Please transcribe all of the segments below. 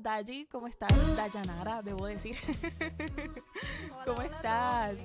Dayi, ¿cómo estás? Dayanara, debo decir. Hola, ¿Cómo hola, estás?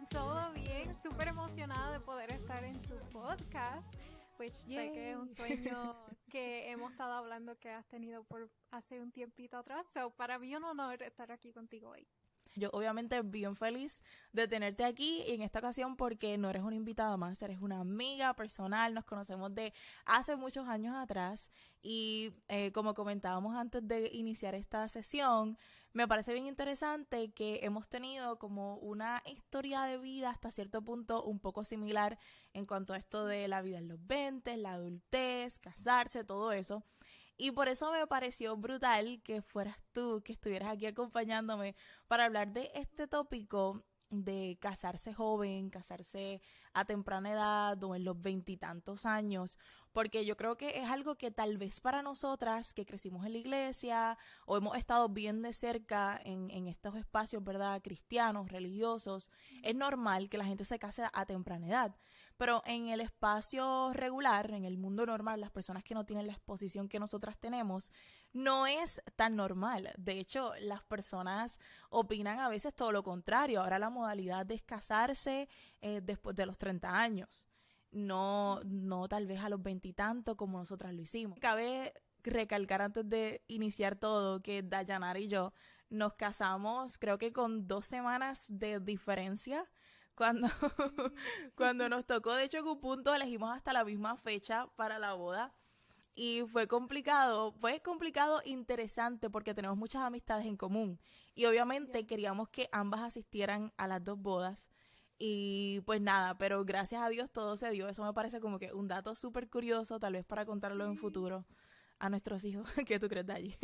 todo bien, súper emocionada de poder estar en tu podcast, pues sé que es un Yay. sueño que hemos estado hablando que has tenido por hace un tiempito atrás, so para mí es un honor estar aquí contigo hoy. Yo obviamente bien feliz de tenerte aquí y en esta ocasión porque no eres una invitada más, eres una amiga personal, nos conocemos de hace muchos años atrás y como comentábamos antes de iniciar esta sesión, me parece bien interesante que hemos tenido como una historia de vida hasta cierto punto un poco similar en cuanto a esto de la vida en los 20, la adultez, casarse, todo eso. Y por eso me pareció brutal que fueras tú, que estuvieras aquí acompañándome para hablar de este tópico de casarse joven, casarse a temprana edad o en los veintitantos años, porque yo creo que es algo que tal vez para nosotras que crecimos en la iglesia o hemos estado bien de cerca en estos espacios, ¿verdad? Cristianos, religiosos, es normal que la gente se case a temprana edad. Pero en el espacio regular, en el mundo normal, las personas que no tienen la exposición que nosotras tenemos, no es tan normal. De hecho, las personas opinan a veces todo lo contrario. Ahora la modalidad es casarse después de los 30 años. No tal vez a los veintitantos como nosotras lo hicimos. Cabe recalcar antes de iniciar todo que Dayanara y yo nos casamos creo que con 2 semanas de diferencia cuando, Sí. cuando nos tocó. De hecho, en un punto elegimos hasta la misma fecha para la boda. Y fue complicado, interesante porque tenemos muchas amistades en común. Y Ya. obviamente queríamos que ambas asistieran a las dos bodas. Y pues nada, pero gracias a Dios todo se dio. Eso me parece como que un dato súper curioso, tal vez para contarlo en Sí. futuro a nuestros hijos. ¿Qué tú crees de allí?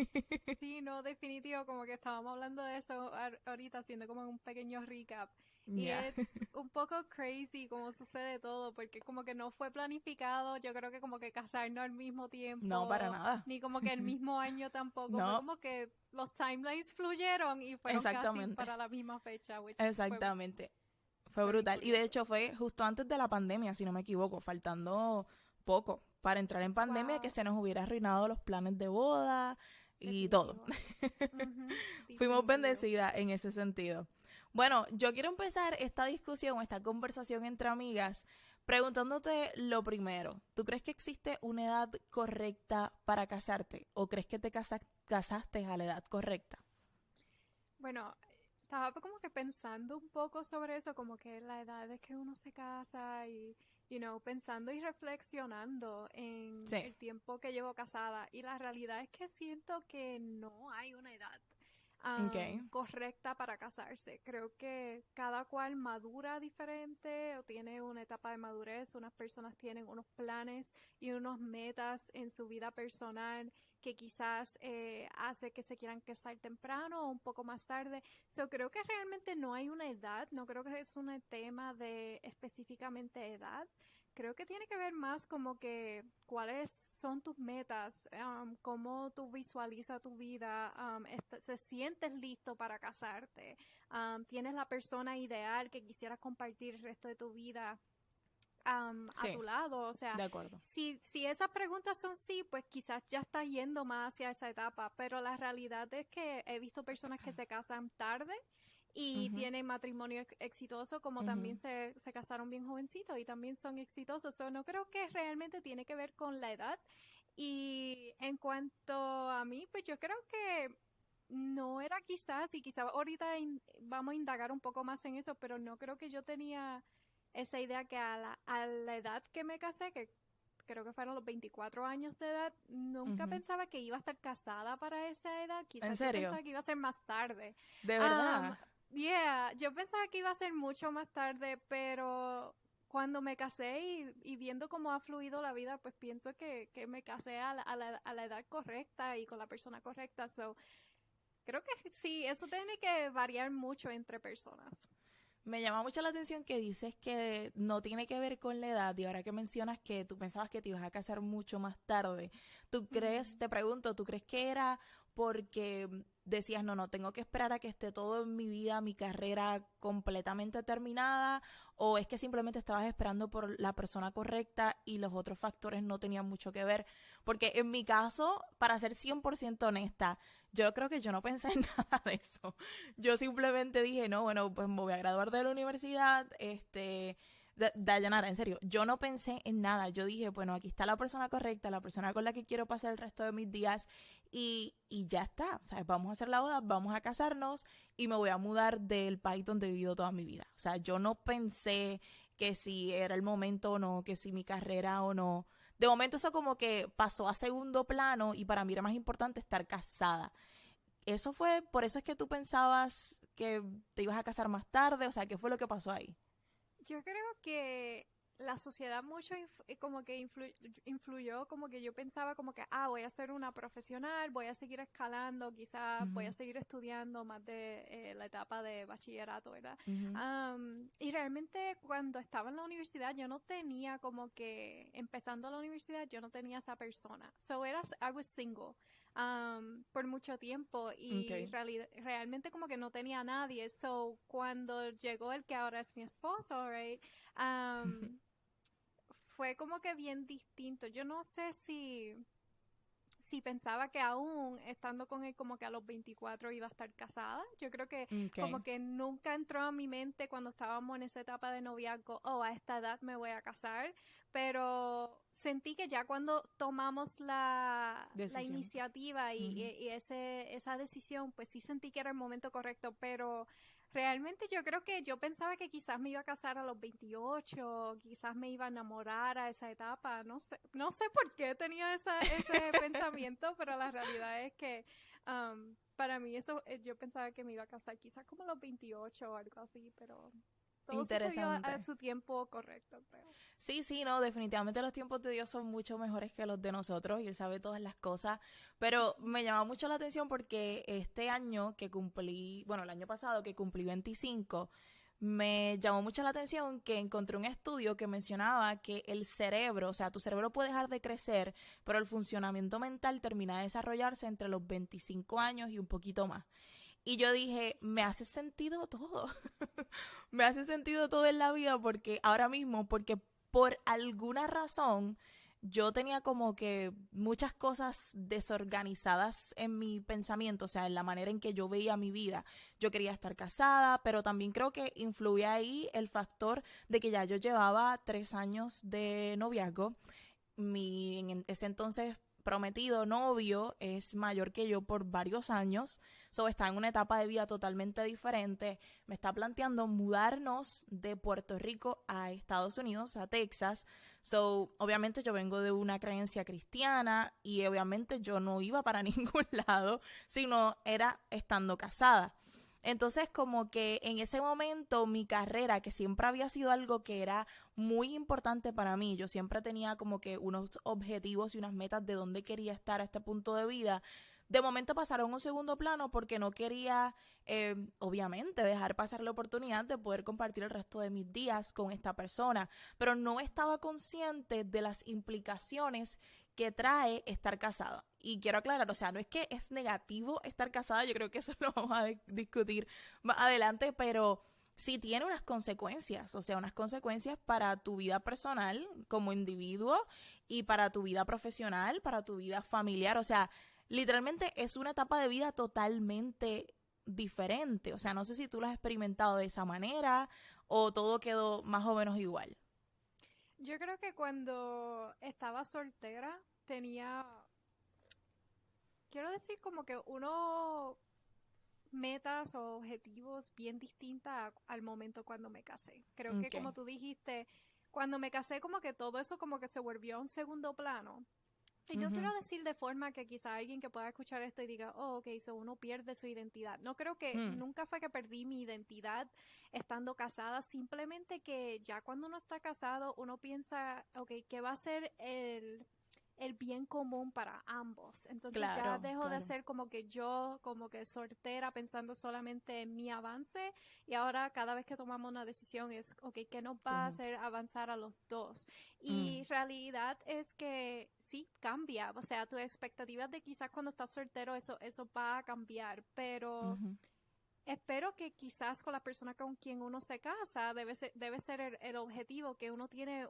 Sí, no, definitivo, como que estábamos hablando de eso ahorita, haciendo como un pequeño recap. Y Ya. es un poco crazy como sucede todo, porque como que no fue planificado, yo creo que como que casarnos al mismo No, para tiempo, nada. ni como que el mismo año tampoco, fue No, como que los timelines fluyeron y fueron casi exactamente. para la misma fecha, which Exactamente. Fue fue bien brutal. Y de curioso. hecho fue justo antes de la pandemia, si no me equivoco, faltando poco para entrar en pandemia que Wow, se nos hubiera arruinado los planes de boda y todo. definitivo. Ujú, Fuimos definitivo. bendecidas en ese sentido. Bueno, yo quiero empezar esta discusión, esta conversación entre amigas, preguntándote lo primero. ¿Tú crees que existe una edad correcta para casarte? ¿O crees que casaste a la edad correcta? Bueno, estaba como que pensando un poco sobre eso, como que la edad de que uno se casa y, pensando y reflexionando en Sí. el tiempo que llevo casada. Y la realidad es que siento que no hay una edad Ok. correcta para casarse. Creo que cada cual madura diferente o tiene una etapa de madurez. Unas personas tienen unos planes y unos metas en su vida personal que quizás hace que se quieran casar temprano o un poco más tarde. So, creo que realmente no hay una edad, no creo que es un tema de específicamente edad. Creo que tiene que ver más como que cuáles son tus metas, cómo tú visualizas tu vida, se sientes listo para casarte, tienes la persona ideal que quisieras compartir el resto de tu vida a Sí, tu lado. O sea, de acuerdo. si esas preguntas son sí, pues quizás ya estás yendo más hacia esa etapa, pero la realidad es que he visto personas que se casan tarde y Ujú, tienen matrimonio exitoso, como también ujú. se casaron bien jovencitos y también son exitosos. So, no creo que realmente tiene que ver con la edad. Y en cuanto a mí, pues yo creo que no era quizás, y quizás ahorita vamos a indagar un poco más en eso, pero no creo que yo tenía esa idea que a la edad que me casé, que creo que fueron los 24 años de edad, nunca Ujú. pensaba que iba a estar casada para esa edad. ¿En Quizás yo serio? pensaba que iba a ser más tarde. ¿De Um, verdad? yeah, yo pensaba que iba a ser mucho más tarde, pero cuando me casé y viendo cómo ha fluido la vida, pues pienso que me casé a la edad correcta y con la persona correcta. So, creo que sí, eso tiene que variar mucho entre personas. Me llama mucho la atención que dices que no tiene que ver con la edad y ahora que mencionas que tú pensabas que te ibas a casar mucho más tarde, ¿tú crees, Ujú. te pregunto, ¿tú crees que era porque decías, no, no, tengo que esperar a que esté todo en mi vida, mi carrera completamente terminada, o es que simplemente estabas esperando por la persona correcta y los otros factores no tenían mucho que ver? Porque en mi caso, para ser 100% honesta, yo creo que yo no pensé en nada de eso. Yo simplemente dije, no, bueno, pues me voy a graduar de la universidad, Dayanara, en serio, yo no pensé en nada. Yo dije, bueno, aquí está la persona correcta, la persona con la que quiero pasar el resto de mis días y ya está. O sea, vamos a hacer la boda, vamos a casarnos y me voy a mudar del país donde he vivido toda mi vida. O sea, yo no pensé que si era el momento o no, que si mi carrera o no. De momento eso como que pasó a segundo plano y para mí era más importante estar casada. Eso fue, por eso es que tú pensabas que te ibas a casar más tarde, o sea, ¿qué fue lo que pasó ahí? Yo creo que la sociedad mucho como que influyó, como que yo pensaba como que, voy a ser una profesional, voy a seguir escalando, quizás voy a Ujú, seguir estudiando más de la etapa de bachillerato, ¿verdad? ujú. Y realmente cuando estaba en la universidad yo no tenía como que, empezando la universidad, yo no tenía esa persona. So I was single. Por mucho tiempo y Okay. realmente como que no tenía a nadie. So, cuando llegó el que ahora es mi esposo, right, um, fue como que bien distinto. Yo no sé si pensaba que aún estando con él como que a los 24 iba a estar casada. Yo creo que Okay. como que nunca entró a mi mente cuando estábamos en esa etapa de noviazgo, a esta edad me voy a casar, pero sentí que ya cuando tomamos la Decisión. iniciativa Ujú. y esa decisión, pues sí sentí que era el momento correcto, pero realmente yo creo que yo pensaba que quizás me iba a casar a los 28, quizás me iba a enamorar a esa etapa, no sé por qué tenía ese pensamiento, pero la realidad es que para mí eso, yo pensaba que me iba a casar quizás como a los 28 o algo así, pero todo sucedió a Interesante. su tiempo correcto, creo. Sí, sí, no, definitivamente los tiempos de Dios son mucho mejores que los de nosotros y Él sabe todas las cosas, pero me llama mucho la atención porque este año que cumplí, bueno, el año pasado que cumplí 25, me llamó mucho la atención que encontré un estudio que mencionaba que el cerebro, o sea, tu cerebro puede dejar de crecer, pero el funcionamiento mental termina de desarrollarse entre los 25 años y un poquito más. Y yo dije, me hace sentido todo. Me hace sentido todo en la vida porque ahora mismo, porque por alguna razón yo tenía como que muchas cosas desorganizadas en mi pensamiento, o sea, en la manera en que yo veía mi vida. Yo quería estar casada, pero también creo que influía ahí el factor de que ya yo llevaba 3 años de noviazgo. En ese entonces prometido novio es mayor que yo por varios años, so está en una etapa de vida totalmente diferente, me está planteando mudarnos de Puerto Rico a Estados Unidos, a Texas, so obviamente yo vengo de una creencia cristiana y obviamente yo no iba para ningún lado, sino era estando casada. Entonces, como que en ese momento mi carrera, que siempre había sido algo que era muy importante para mí, yo siempre tenía como que unos objetivos y unas metas de dónde quería estar a este punto de vida, de momento pasaron a un segundo plano porque no quería, obviamente, dejar pasar la oportunidad de poder compartir el resto de mis días con esta persona, pero no estaba consciente de las implicaciones que trae estar casada. Y quiero aclarar, o sea, no es que es negativo estar casada, yo creo que eso lo vamos a discutir más adelante, pero sí tiene unas consecuencias, o sea, unas consecuencias para tu vida personal como individuo y para tu vida profesional, para tu vida familiar, o sea, literalmente es una etapa de vida totalmente diferente, o sea, no sé si tú lo has experimentado de esa manera o todo quedó más o menos igual. Yo creo que cuando estaba soltera tenía, quiero decir como que uno metas o objetivos bien distintas al momento cuando me casé. Creo que Okay. como tú dijiste, cuando me casé como que todo eso como que se volvió a un segundo plano. Y no Uh-huh. quiero decir de forma que quizá alguien que pueda escuchar esto y diga, ok, so uno pierde su identidad. No creo que, Hmm. nunca fue que perdí mi identidad estando casada, simplemente que ya cuando uno está casado, uno piensa, ok, ¿qué va a ser el bien común para ambos. Entonces ya Claro, dejo de claro. ser como que yo, como que soltera pensando solamente en mi avance y ahora cada vez que tomamos una decisión es, ok, ¿qué nos va a Conjunto. hacer avanzar a los dos? Y Mm, realidad es que sí cambia, o sea, tus expectativas de quizás cuando estás soltero eso va a cambiar, pero ujú. espero que quizás con la persona con quien uno se casa debe ser el objetivo, que uno tiene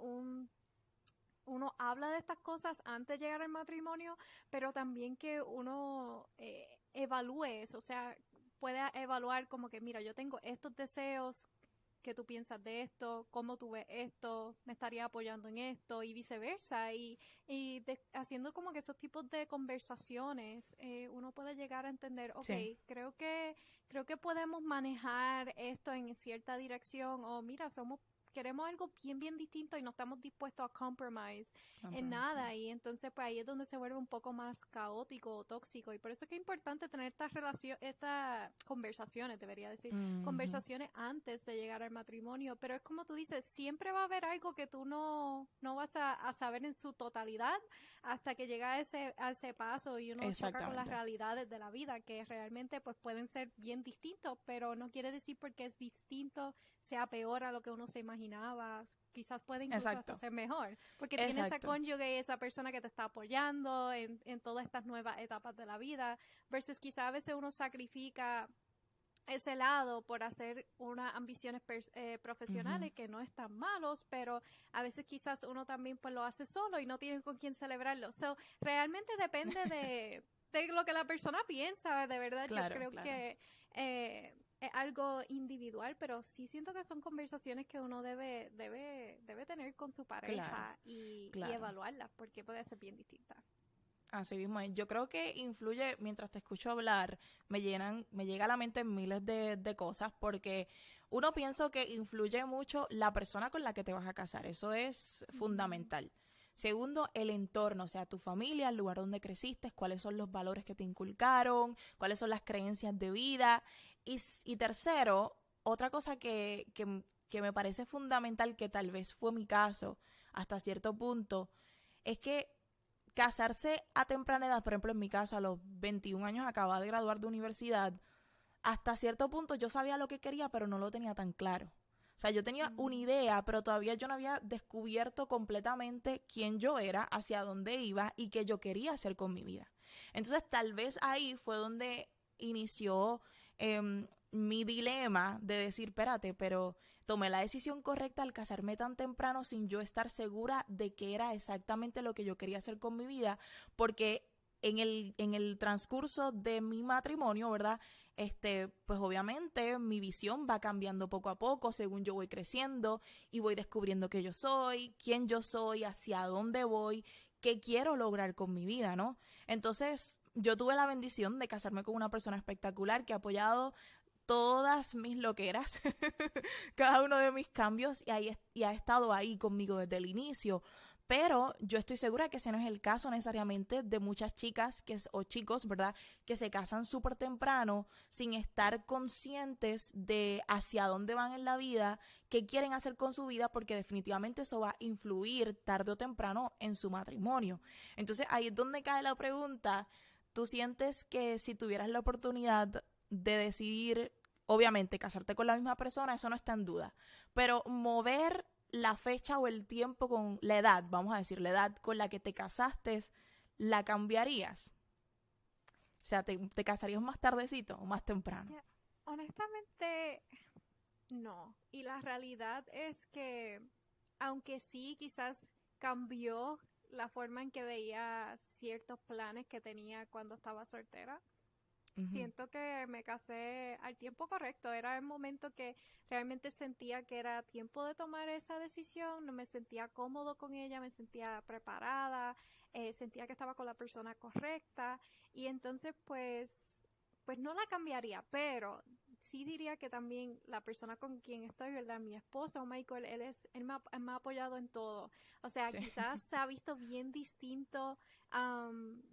uno habla de estas cosas antes de llegar al matrimonio, pero también que uno evalúe eso, o sea, pueda evaluar como que, mira, yo tengo estos deseos, qué tú piensas de esto, cómo tú ves esto, me estaría apoyando en esto y viceversa. Haciendo como que esos tipos de conversaciones, uno puede llegar a entender, ok, Sí, creo que podemos manejar esto en cierta dirección o mira, queremos algo bien distinto y no estamos dispuestos a compromise en compromise, nada y entonces pues ahí es donde se vuelve un poco más caótico o tóxico y por eso es que es importante tener estas conversaciones, debería decir, sí. Ujú. conversaciones antes de llegar al matrimonio, pero es como tú dices, siempre va a haber algo que tú no vas a saber en su totalidad hasta que llega a ese paso y uno choca con las Exactamente. realidades de la vida que realmente pues pueden ser bien distintos, pero no quiere decir porque es distinto sea peor a lo que uno se imaginaba, quizás puede incluso hasta Exacto. ser mejor, porque tiene esa Exacto. cónyuge, esa persona que te está apoyando en todas estas nuevas etapas de la vida, versus quizás a veces uno sacrifica ese lado por hacer unas ambiciones Ujú. profesionales que no están malos, pero a veces quizás uno también pues lo hace solo y no tiene con quién celebrarlo. So, realmente depende de lo que la persona piensa, de verdad yo Claro, creo claro. que es algo individual, pero sí siento que son conversaciones que uno debe tener con su Claro, pareja y claro. evaluarlas porque puede ser bien distinta. Así mismo es. Yo creo que influye, mientras te escucho hablar, me llega a la mente miles de cosas, porque uno piensa que influye mucho la persona con la que te vas a casar. Eso es Ujú. fundamental. Segundo, el entorno, o sea, tu familia, el lugar donde creciste, cuáles son los valores que te inculcaron, cuáles son las creencias de vida. Y tercero, otra cosa que me parece fundamental, que tal vez fue mi caso hasta cierto punto, es que casarse a temprana edad, por ejemplo en mi caso a los 21 años acababa de graduar de universidad, hasta cierto punto yo sabía lo que quería pero no lo tenía tan claro. O sea, yo tenía una Mm. idea, pero todavía yo no había descubierto completamente quién yo era, hacia dónde iba y qué yo quería hacer con mi vida. Entonces, tal vez ahí fue donde inició mi dilema de decir, espérate, pero tomé la decisión correcta al casarme tan temprano sin yo estar segura de qué era exactamente lo que yo quería hacer con mi vida, porque en el transcurso de mi matrimonio, ¿verdad? Pues obviamente mi visión va cambiando poco a poco según yo voy creciendo y voy descubriendo qué yo soy, quién yo soy, hacia dónde voy, qué quiero lograr con mi vida, ¿no? Entonces, yo tuve la bendición de casarme con una persona espectacular que ha apoyado todas mis loqueras, cada uno de mis cambios y ha estado ahí conmigo desde el inicio. Pero yo estoy segura que ese no es el caso necesariamente de muchas chicas o chicos, ¿verdad? Que se casan súper temprano sin estar conscientes de hacia dónde van en la vida, qué quieren hacer con su vida, porque definitivamente eso va a influir tarde o temprano en su matrimonio. Entonces ahí es donde cae la pregunta. ¿Tú sientes que si tuvieras la oportunidad de decidir, obviamente, casarte con la misma persona, eso no está en duda, pero mover la fecha o el tiempo con la edad, vamos a decir, la edad con la que te casaste, ¿la cambiarías? O sea, ¿te casarías más tardecito o más temprano? Ya, honestamente, no. Y la realidad es que, aunque sí, quizás cambió la forma en que veía ciertos planes que tenía cuando estaba soltera, Ujú. siento que me casé al tiempo correcto. Era el momento que realmente sentía que era tiempo de tomar esa decisión. No me sentía cómodo con ella, me sentía preparada, sentía que estaba con la persona correcta. Y entonces, pues no la cambiaría, pero sí diría que también la persona con quien estoy, ¿verdad? Mi esposo, Michael, él me ha apoyado en todo. O sea, Sí. quizás se ha visto bien distinto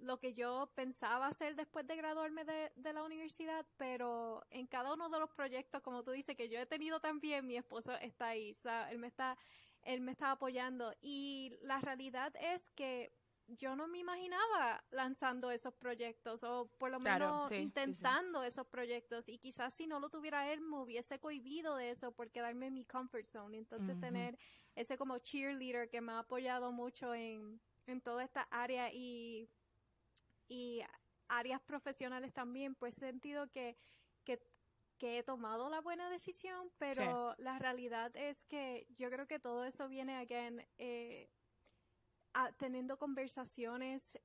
lo que yo pensaba hacer después de graduarme de la universidad, pero en cada uno de los proyectos, como tú dices, que yo he tenido también, mi esposo está ahí, o sea, él me está apoyando y la realidad es que yo no me imaginaba lanzando esos proyectos o por lo Claro, menos sí, sí, sí. intentando esos proyectos y quizás si no lo tuviera él me hubiese cohibido de eso por quedarme en mi comfort zone. Entonces Ujú. tener ese como cheerleader que me ha apoyado mucho en toda esta área y áreas profesionales también, pues he sentido que, que he tomado la buena decisión, Sí, pero la realidad es que yo creo que todo eso viene, again, teniendo conversaciones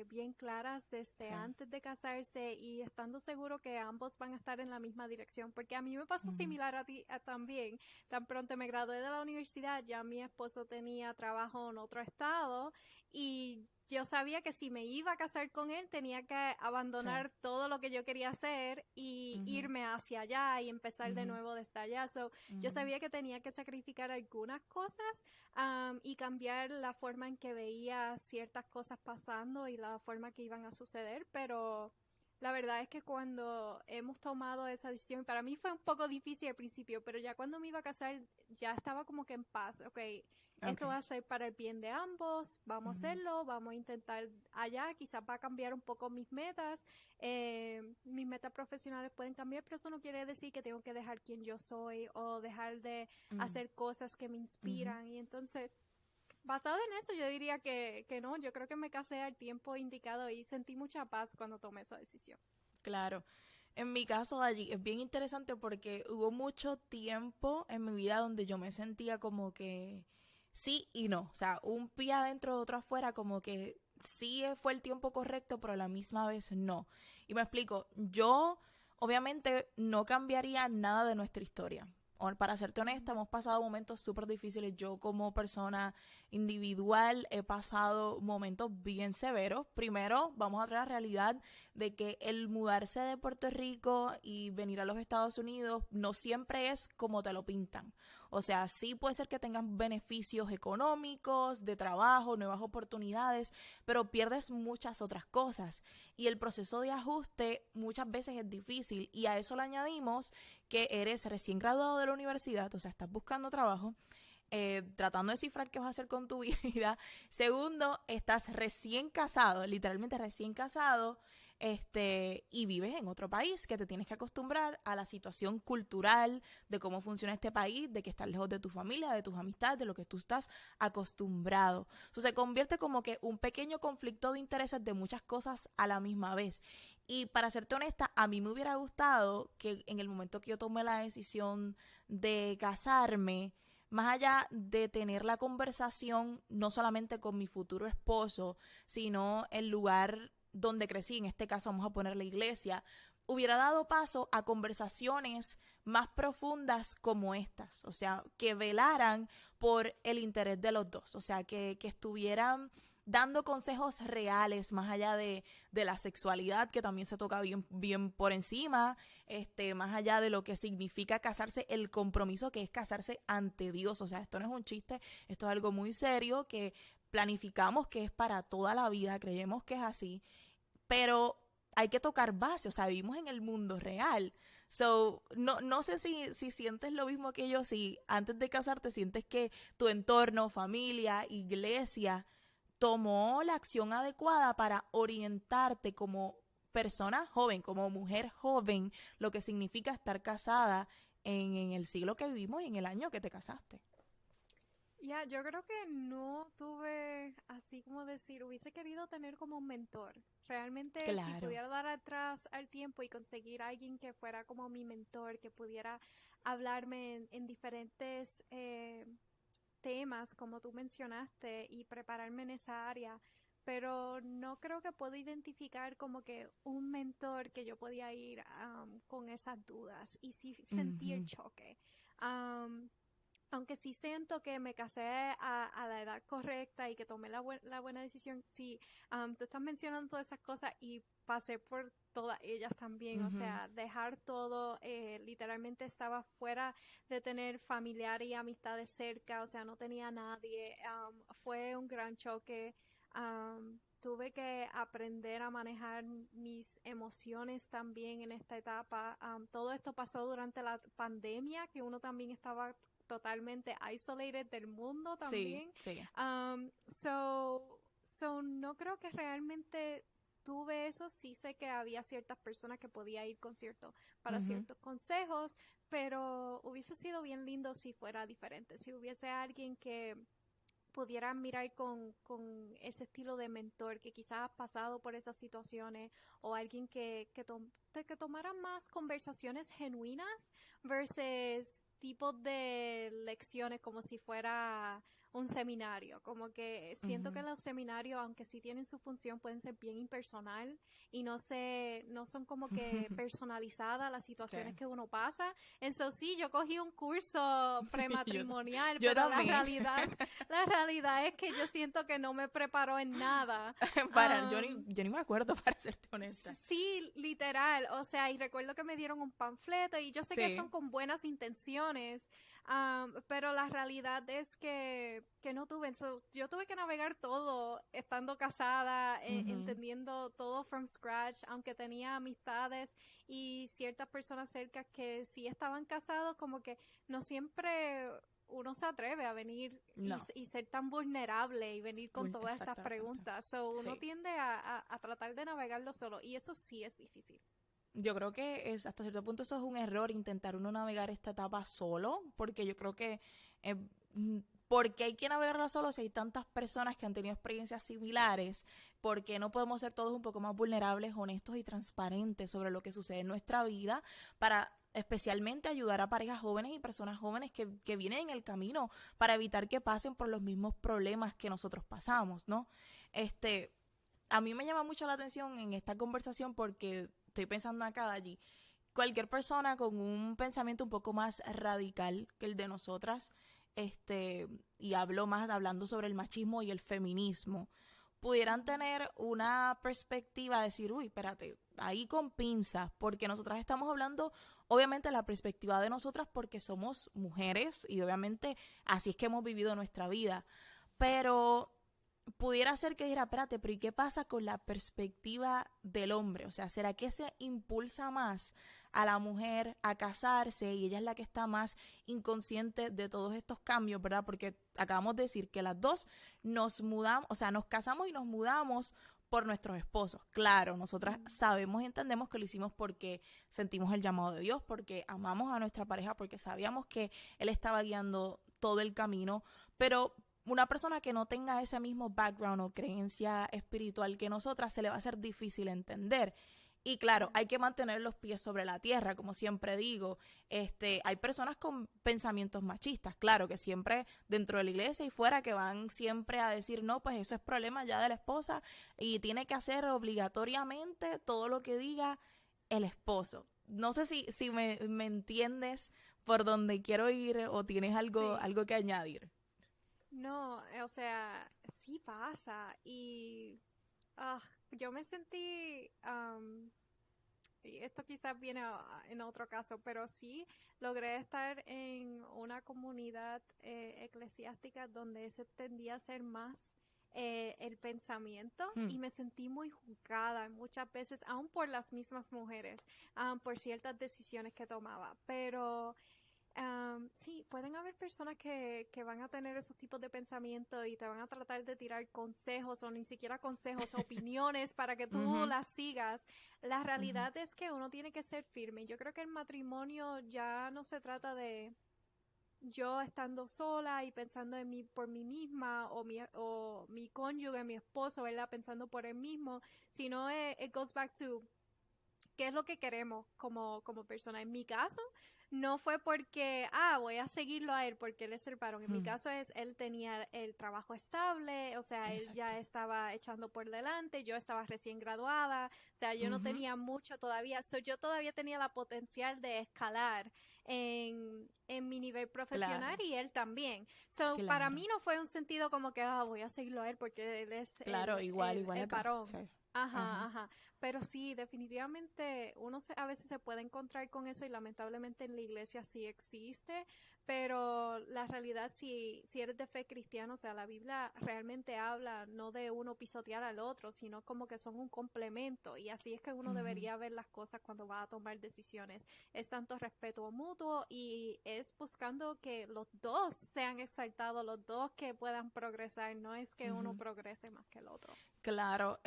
bien claras desde sí. antes de casarse y estando seguro que ambos van a estar en la misma dirección. Porque a mí me pasó Ujú. similar a ti también. Tan pronto me gradué de la universidad, ya mi esposo tenía trabajo en otro estado y yo sabía que si me iba a casar con él tenía que Sí. abandonar todo lo que yo quería hacer y Ujú, irme hacia allá y empezar de ujú, nuevo desde allá. So, yo ujú. sabía que tenía que sacrificar algunas cosas y cambiar la forma en que veía ciertas cosas pasando y la forma que iban a suceder, pero la verdad es que cuando hemos tomado esa decisión, para mí fue un poco difícil al principio, pero ya cuando me iba a casar ya estaba como que en paz, ok, esto Okay. va a ser para el bien de ambos, vamos a Ujú, hacerlo, vamos a intentar allá, quizás va a cambiar un poco mis metas profesionales pueden cambiar, pero eso no quiere decir que tengo que dejar quien yo soy o dejar de mm, hacer cosas que me ujú. inspiran. Y entonces, basado en eso, yo diría que no, yo creo que me casé al tiempo indicado y sentí mucha paz cuando tomé esa decisión. Claro. En mi caso allí es bien interesante porque hubo mucho tiempo en mi vida donde yo me sentía como que sí y no. O sea, un pie adentro, otro afuera, como que sí fue el tiempo correcto, pero a la misma vez no. Y me explico, yo obviamente no cambiaría nada de nuestra historia. Para serte honesta, Ujú. hemos pasado momentos súper difíciles. Yo como persona individual he pasado momentos bien severos. Primero, vamos a traer la realidad de que el mudarse de Puerto Rico y venir a los Estados Unidos no siempre es como te lo pintan. O sea, sí puede ser que tengas beneficios económicos, de trabajo, nuevas oportunidades, pero pierdes muchas otras cosas. Y el proceso de ajuste muchas veces es difícil. Y a eso le añadimos que eres recién graduado de la universidad, o sea, estás buscando trabajo, tratando de descifrar qué vas a hacer con tu vida. Segundo, estás recién casado, literalmente recién casado, y vives en otro país, que te tienes que acostumbrar a la situación cultural de cómo funciona este país, de que estás lejos de tu familia, de tus amistades, de lo que tú estás acostumbrado. Eso se convierte como que un pequeño conflicto de intereses de muchas cosas a la misma vez. Y para serte honesta, a mí me hubiera gustado que en el momento que yo tomé la decisión de casarme, más allá de tener la conversación no solamente con mi futuro esposo, sino el lugar donde crecí, en este caso vamos a poner la iglesia, hubiera dado paso a conversaciones más profundas como estas, o sea, que velaran por el interés de los dos, o sea, que estuvieran dando consejos reales más allá de la sexualidad que también se toca bien por encima, más allá de lo que significa casarse, el compromiso que es casarse ante Dios. O sea, esto no es un chiste, esto es algo muy serio que planificamos que es para toda la vida, creemos que es así, pero hay que tocar base, o sea, vivimos en el mundo real. So, no sé si sientes lo mismo que yo, si antes de casarte sientes que tu entorno, familia, iglesia, tomó la acción adecuada para orientarte como persona joven, como mujer joven, lo que significa estar casada en el siglo que vivimos y en el año que te casaste. Ya, yo creo que no tuve, así como decir, hubiese querido tener como un mentor. Realmente, si Claro. pudiera dar atrás al tiempo y conseguir a alguien que fuera como mi mentor, que pudiera hablarme en diferentes temas, como tú mencionaste, y prepararme en esa área, pero no creo que puedo identificar como que un mentor que yo podía ir con esas dudas y sí sentí el Ujú, choque. Um, Aunque sí siento que me casé a la edad correcta y que tomé la buena decisión, sí, tú estás mencionando todas esas cosas y pasé por todas ellas también, o ujú, sea, dejar todo, literalmente estaba fuera de tener familiares y amistades cerca, o sea, no tenía nadie, fue un gran choque, tuve que aprender a manejar mis emociones también en esta etapa. Todo esto pasó durante la pandemia, que uno también estaba totalmente isolated del mundo sí, también. sí. So, no creo que realmente tuve eso. Sí sé que había ciertas personas que podía ir para Ujú. ciertos consejos, pero hubiese sido bien lindo si fuera diferente, si hubiese alguien que pudiera mirar con ese estilo de mentor que quizás ha pasado por esas situaciones, o alguien que tomara más conversaciones genuinas versus tipos de lecciones como si fuera un seminario. Como que siento que Ujú. los seminarios, aunque sí tienen su función, pueden ser bien impersonal y no son como que personalizadas las Sí. situaciones que uno pasa. Entonces sí, yo cogí un curso Yo, prematrimonial, yo pero también. la realidad es que yo siento que no me preparó en nada. Yo ni me acuerdo, para serte honesta. Sí, literal, o sea, y recuerdo que me dieron un panfleto y yo sé que Sí. son con buenas intenciones, pero la realidad es que no tuve, yo tuve que navegar todo estando casada, Ujú. entendiendo todo from scratch, aunque tenía amistades y ciertas personas cerca que sí estaban casados, como que no siempre uno se atreve a venir No, y ser tan vulnerable y venir con todas estas exactamente. preguntas. So, uno Sí. tiende a tratar de navegarlo solo y eso sí es difícil. Yo creo que es hasta cierto punto eso es un error, intentar uno navegar esta etapa solo, porque yo creo que eh, mm, porque hay que navegarla solo si hay tantas personas que han tenido experiencias similares, porque no podemos ser todos un poco más vulnerables, honestos y transparentes sobre lo que sucede en nuestra vida para especialmente ayudar a parejas jóvenes y personas jóvenes que vienen en el camino para evitar que pasen por los mismos problemas que nosotros pasamos, ¿no? Este, a mí me llama mucho la atención en esta conversación porque estoy pensando acá allí. Cualquier persona con un pensamiento un poco más radical que el de nosotras, y hablo más hablando sobre el machismo y el feminismo, pudieran Ujú. tener una perspectiva de decir, uy, espérate, ahí con pinzas, porque nosotras estamos hablando, obviamente, la perspectiva de nosotras porque somos mujeres y obviamente así es que hemos vivido nuestra vida, pero pudiera ser que dijera, espérate, pero ¿y qué pasa con la perspectiva del hombre? O sea, ¿será que se impulsa más a la mujer a casarse y ella es la que está más inconsciente de todos estos cambios, ¿verdad? Porque acabamos de decir que las dos nos mudamos, o sea, nos casamos y nos mudamos por nuestros esposos. Claro, nosotras Mm. sabemos y entendemos que lo hicimos porque sentimos el llamado de Dios, porque amamos a nuestra pareja, porque sabíamos que Él estaba guiando todo el camino, pero una persona que no tenga ese mismo background o creencia espiritual que nosotras, se le va a hacer difícil entender. Y claro, Yeah. hay que mantener los pies sobre la tierra, como siempre digo. Hay personas con pensamientos machistas, claro, que siempre dentro de la iglesia y fuera que van siempre a decir, no, pues eso es problema ya de la esposa y tiene que hacer obligatoriamente todo lo que diga el esposo. No sé si me entiendes por dónde quiero ir o tienes Sí. algo que añadir. No, o sea, sí pasa y ah, yo me sentí, y esto quizás viene en otro caso, pero sí logré estar en una comunidad eclesiástica donde se tendía a ser más el pensamiento Hmm. y me sentí muy juzgada muchas veces, aún por las mismas mujeres, por ciertas decisiones que tomaba, pero sí, pueden haber personas que van a tener esos tipos de pensamiento y te van a tratar de tirar consejos o ni siquiera consejos, opiniones para que tú Ujú, las sigas. La ujú. realidad es que uno tiene que ser firme. Yo creo que el matrimonio ya no se trata de yo estando sola y pensando en mí por mí misma o mi cónyuge, mi esposo, ¿verdad? Pensando por él mismo, sino it goes back to qué es lo que queremos como persona. En mi caso, no fue porque, voy a seguirlo a él porque él es el varón. En mi Mm, caso él tenía el trabajo estable, o sea, él exacto. ya estaba echando por delante, yo estaba recién graduada, o sea, yo no Ujú, tenía mucho todavía, yo todavía tenía la potencial de escalar en mi nivel profesional claro, y él también. So, para claro, mí no fue un sentido como que, voy a seguirlo a él porque él es claro, igual el acá. varón. Sí. Ajá, Ajá. ajá. Pero sí, definitivamente a veces se puede encontrar con eso y lamentablemente en la iglesia sí existe, Pero la realidad, si eres de fe cristiana, o sea, la Biblia realmente habla no de uno pisotear al otro, sino como que son un complemento. Y así es que uno Ujú. debería ver las cosas cuando va a tomar decisiones. Es tanto respeto mutuo y es buscando que los dos sean exaltados, los dos que puedan progresar. No es que uno Ujú. progrese más que el otro. Claro,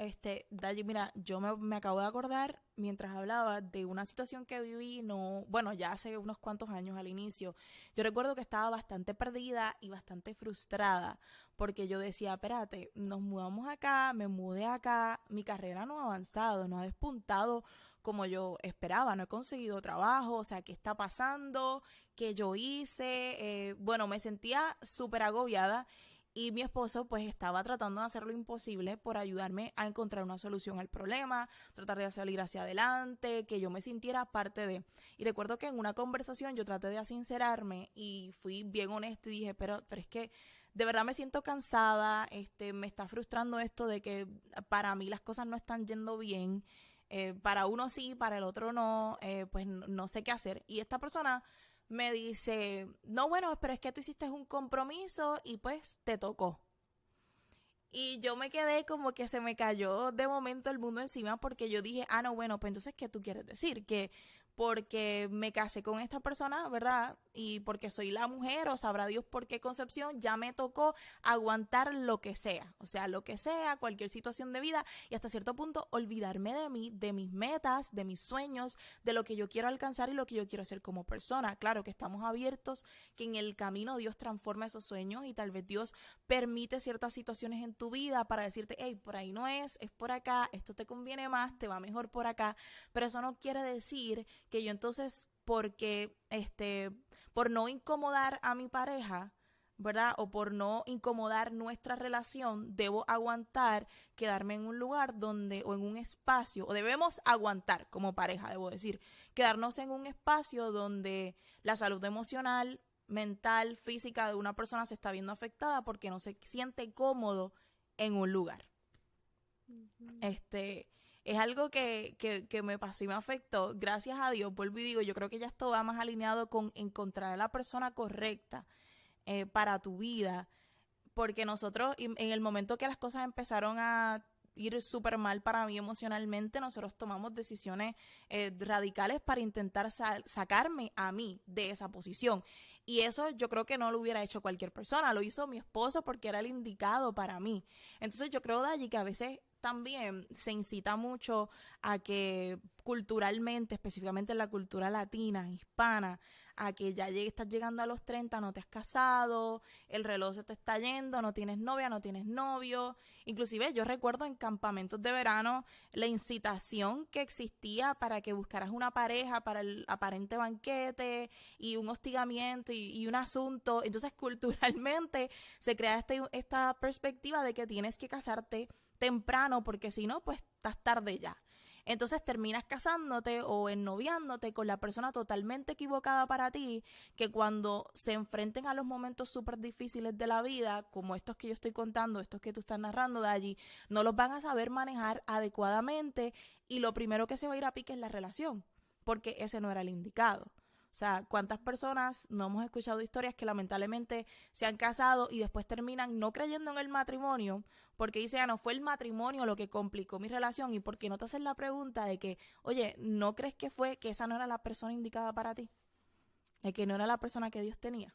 Dayi, mira, me acabo de acordar mientras hablaba de una situación que viví, no, bueno, ya hace unos cuantos años al inicio. Yo recuerdo que estaba bastante perdida y bastante frustrada porque yo decía, espérate, nos mudamos acá, me mudé acá, mi carrera no ha avanzado, no ha despuntado como yo esperaba, no he conseguido trabajo, o sea, ¿qué está pasando? ¿Qué yo hice? Bueno, me sentía súper agobiada y mi esposo pues estaba tratando de hacer lo imposible por ayudarme a encontrar una solución al problema, tratar de salir hacia adelante, que yo me sintiera parte de. Y recuerdo que en una conversación yo traté de sincerarme y fui bien honesta y dije, pero es que de verdad me siento cansada, me está frustrando esto de que para mí las cosas no están yendo bien. Para uno sí, para el otro no, pues no sé qué hacer. Y esta persona me dice, no, bueno, pero es que tú hiciste un compromiso y pues te tocó. Y yo me quedé como que se me cayó de momento el mundo encima porque yo dije, ah, no, bueno, pues entonces, ¿qué tú quieres decir? Que porque me casé con esta persona, ¿verdad? Y porque soy la mujer, o sabrá Dios por qué concepción, ya me tocó aguantar lo que sea. O sea, lo que sea, cualquier situación de vida y hasta cierto punto olvidarme de mí, de mis metas, de mis sueños, de lo que yo quiero alcanzar y lo que yo quiero hacer como persona. Claro que estamos abiertos, que en el camino Dios transforma esos sueños y tal vez Dios permite ciertas situaciones en tu vida para decirte, hey, por ahí no es por acá, esto te conviene más, te va mejor por acá, pero eso no quiere decir que yo entonces, por no incomodar a mi pareja, ¿verdad? O por no incomodar nuestra relación, debo aguantar quedarme en un lugar donde, o en un espacio, o debemos aguantar como pareja, debo decir, quedarnos en un espacio donde la salud emocional, mental, física de una persona se está viendo afectada porque no se siente cómodo en un lugar. Ujú. Este, es algo que me pasó y me afectó. Gracias a Dios, vuelvo y digo, yo creo que ya esto va más alineado con encontrar a la persona correcta para tu vida, porque nosotros, en el momento que las cosas empezaron a ir súper mal para mí emocionalmente, nosotros tomamos decisiones radicales para intentar sacarme a mí de esa posición. Y eso yo creo que no lo hubiera hecho cualquier persona, lo hizo mi esposo porque era el indicado para mí. Entonces yo creo, Dayi, que a veces también se incita mucho a que culturalmente, específicamente en la cultura latina, hispana, a que ya estás llegando a los 30, no te has casado, el reloj se te está yendo, no tienes novia, no tienes novio. Inclusive yo recuerdo en campamentos de verano la incitación que existía para que buscaras una pareja para el aparente banquete y un hostigamiento y un asunto. Entonces culturalmente se crea esta perspectiva de que tienes que casarte temprano porque si no, pues estás tarde ya. Entonces terminas casándote o ennoviándote con la persona totalmente equivocada para ti, que cuando se enfrenten a los momentos súper difíciles de la vida, como estos que yo estoy contando, estos que tú estás narrando de allí, no los van a saber manejar adecuadamente y lo primero que se va a ir a pique es la relación, porque ese no era el indicado. O sea, ¿cuántas personas no hemos escuchado historias que lamentablemente se han casado y después terminan no creyendo en el matrimonio porque dice, no fue el matrimonio lo que complicó mi relación y porque no te haces la pregunta de que, oye, ¿no crees que fue que esa no era la persona indicada para ti? De que no era la persona que Dios tenía.